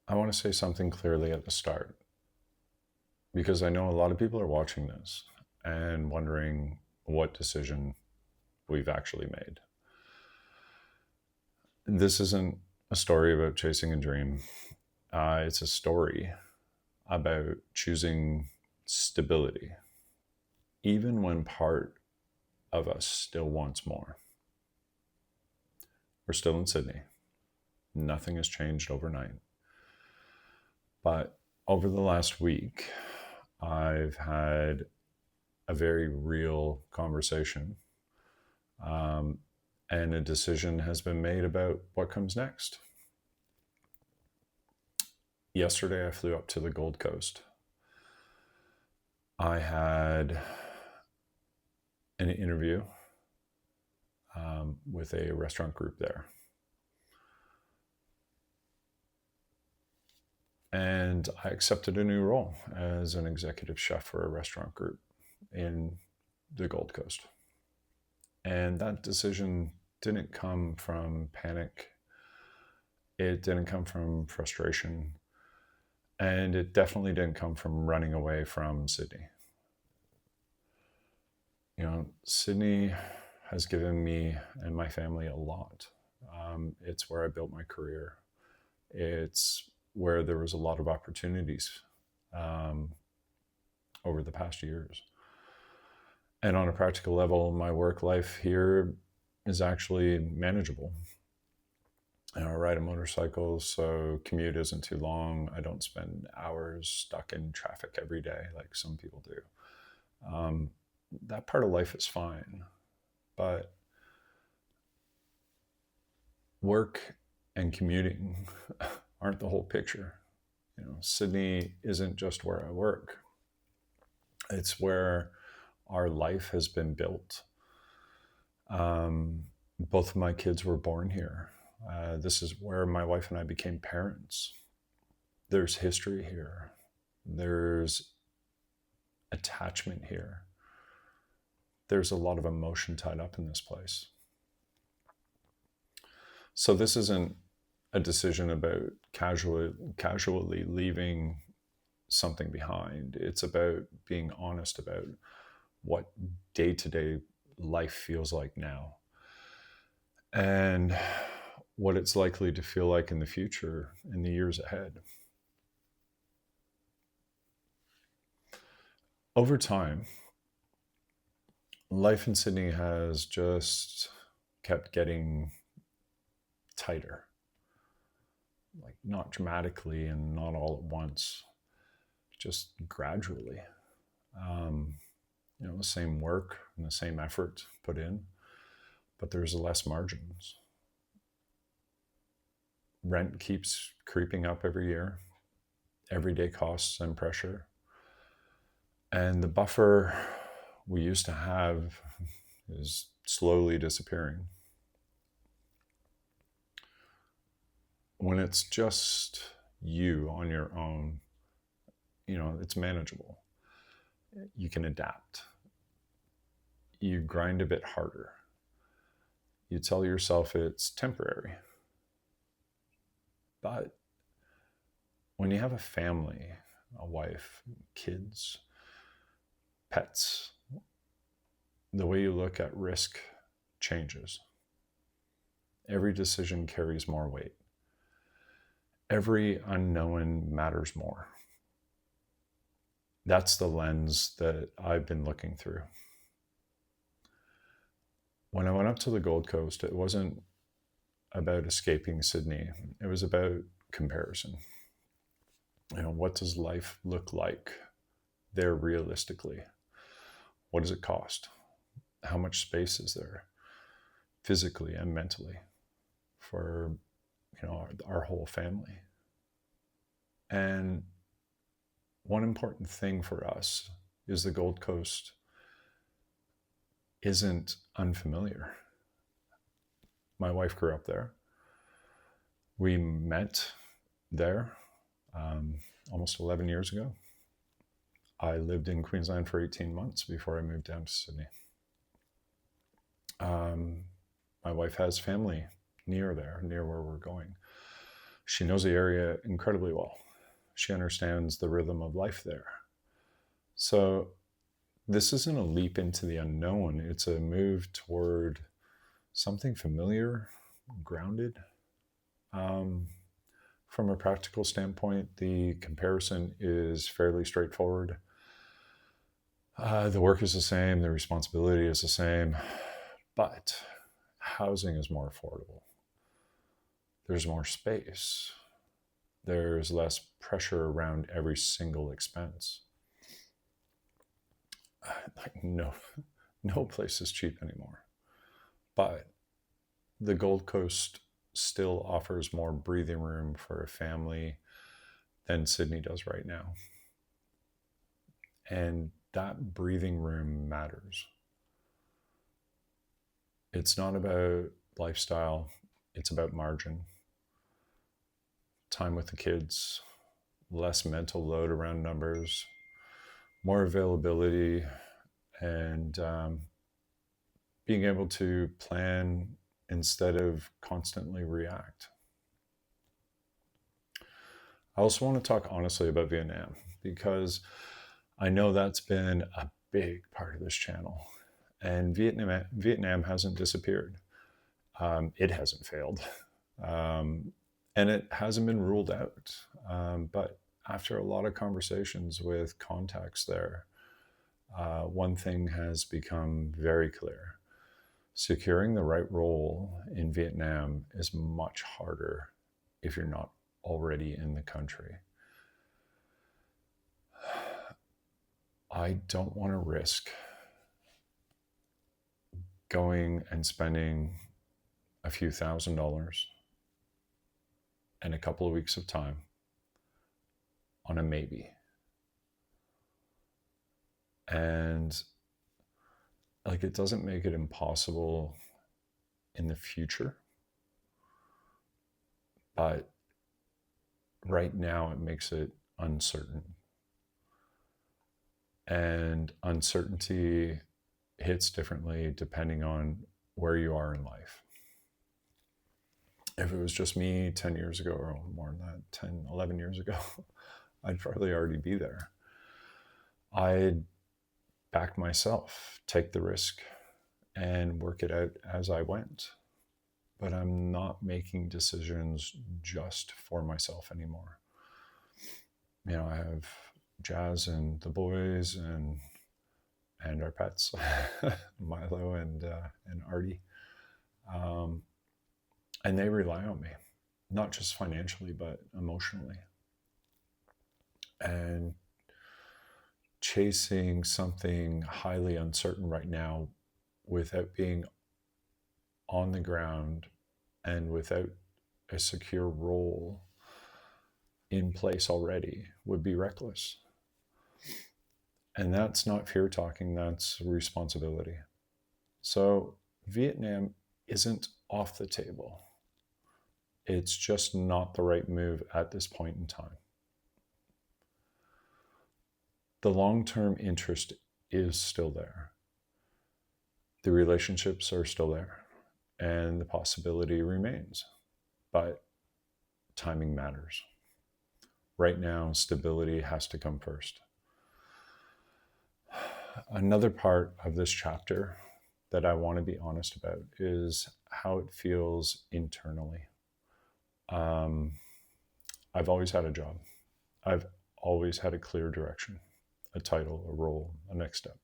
I want to say something clearly at the start because I know a lot of people are watching this and wondering what decision we've actually made. This isn't a story about chasing a dream, it's a story about choosing stability, even when part of us still wants more. We're still in Sydney. Nothing has changed overnight. But over the last week, I've had a very real conversation, um, and a decision has been made about what comes next. Yesterday, I flew up to the Gold Coast. I had an interview with a restaurant group there. And I accepted a new role as an executive chef for a restaurant group in the Gold Coast. And that decision didn't come from panic. It didn't come from frustration. And it definitely didn't come from running away from Sydney. Sydney has given me and my family a lot. It's where I built my career. It's where there was a lot of opportunities um, over the past years. And on a practical level, my work life here is actually manageable. I ride a motorcycle, so commute isn't too long. I don't spend hours stuck in traffic every day like some people do. That part of life is fine, but work and commuting aren't the whole picture. Sydney isn't just where I work. It's where our life has been built. Both of my kids were born here. This is where my wife and I became parents. There's history here. There's attachment here. There's a lot of emotion tied up in this place. So this isn't a decision about casually leaving something behind. It's about being honest about what day-to-day life feels like now and what it's likely to feel like in the future, in the years ahead. Over time, life in Sydney has just kept getting tighter, like not dramatically and not all at once, just gradually. The same work and the same effort put in, but there's less margins. Rent keeps creeping up every year, everyday costs and pressure. And the buffer we used to have is slowly disappearing. When it's just you on your own, it's manageable. You can adapt. You grind a bit harder. You tell yourself it's temporary. But when you have a family, a wife, kids, pets, the way you look at risk changes. Every decision carries more weight. Every unknown matters more. That's the lens that I've been looking through. When I went up to the Gold Coast, it wasn't about escaping Sydney. It was about comparison. What does life look like there realistically? What does it cost? How much space is there physically and mentally for our whole family? And one important thing for us is the Gold Coast isn't unfamiliar. My wife grew up there. We met there almost 11 years ago. I lived in Queensland for 18 months before I moved down to Sydney. My wife has family near there, near where we're going. She knows the area incredibly well. She understands the rhythm of life there. So this isn't a leap into the unknown. It's a move toward something familiar, grounded. Um, from a practical standpoint, the comparison is fairly straightforward. The work is the same, the responsibility is the same, but housing is more affordable. There's more space. There's less pressure around every single expense. Like no place is cheap anymore. But the Gold Coast still offers more breathing room for a family than Sydney does right now. And that breathing room matters. It's not about lifestyle, it's about margin. Time with the kids, less mental load around numbers, more availability, and being able to plan instead of constantly react. I also want to talk honestly about Vietnam because I know that's been a big part of this channel. And Vietnam hasn't disappeared. It hasn't failed. And it hasn't been ruled out. But after a lot of conversations with contacts there, one thing has become very clear. Securing the right role in Vietnam is much harder if you're not already in the country. I don't want to risk going and spending a few $1,000s and a couple of weeks of time on a maybe. And like, it doesn't make it impossible in the future, but right now it makes it uncertain. And uncertainty hits differently depending on where you are in life. If it was just me 10 years ago, or more than that, 10, 11 years ago, I'd probably already be there. I'd back myself, take the risk, and work it out as I went. But I'm not making decisions just for myself anymore. You know, I have Jazz and the boys and our pets, Milo and Artie, and they rely on me, not just financially but emotionally. And chasing something highly uncertain right now without being on the ground and without a secure role in place already would be reckless. And that's not fear talking, that's responsibility. So Vietnam isn't off the table. It's just not the right move at this point in time. The long-term interest is still there. The relationships are still there, and the possibility remains. But timing matters. Right now, stability has to come first. Another part of this chapter that I want to be honest about is how it feels internally. I've always had a job. I've always had a clear direction, a title, a role, a next step.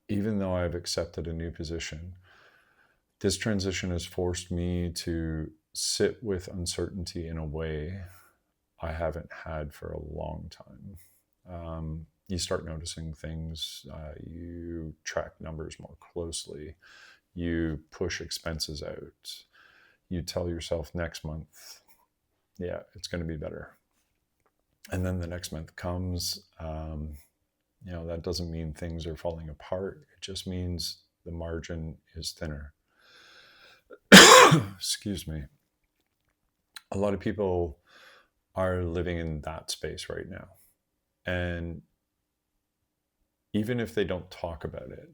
Even though I've accepted a new position, this transition has forced me to sit with uncertainty in a way I haven't had for a long time. You start noticing things, you track numbers more closely, you push expenses out, you tell yourself next month, yeah, it's going to be better. And then the next month comes, that doesn't mean things are falling apart. It just means the margin is thinner. Excuse me. A lot of people are living in that space right now. And even if they don't talk about it,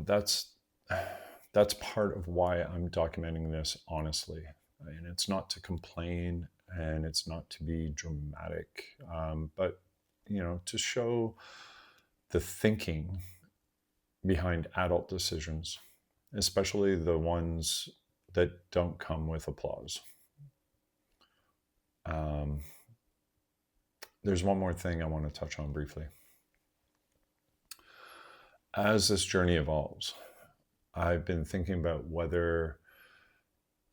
that's that's part of why I'm documenting this honestly. And it's not to complain and it's not to be dramatic, but to show the thinking behind adult decisions, especially the ones that don't come with applause. There's one more thing I want to touch on briefly. As this journey evolves, I've been thinking about whether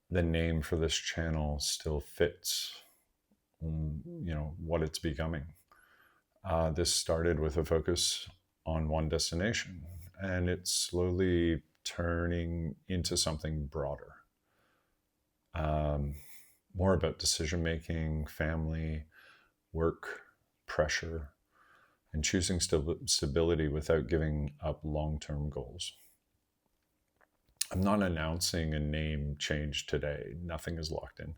the name for this channel still fits, what it's becoming. This started with a focus on one destination, and it's slowly turning into something broader. More about decision-making, family, work, pressure, and choosing stability without giving up long-term goals. I'm not announcing a name change today. Nothing is locked in.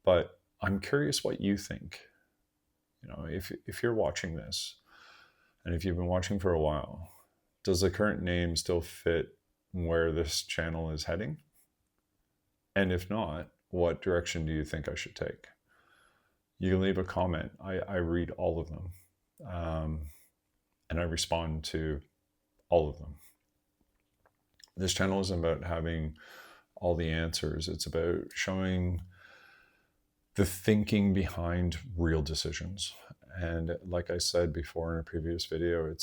But I'm curious what you think. If you're watching this, and if you've been watching for a while, does the current name still fit where this channel is heading? And if not, what direction do you think I should take? You can leave a comment. I read all of them. And I respond to all of them. This channel isn't about having all the answers. It's about showing the thinking behind real decisions. And like I said before in a previous video,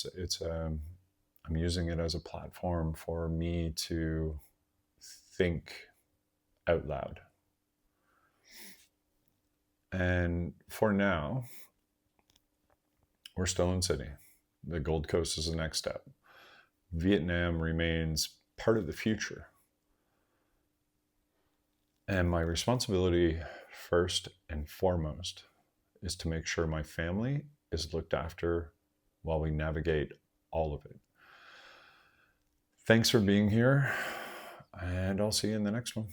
I'm using it as a platform for me to think out loud. And for now, we're still in Sydney. The Gold Coast is the next step. Vietnam remains part of the future. And my responsibility, first and foremost, is to make sure my family is looked after while we navigate all of it. Thanks for being here, and I'll see you in the next one.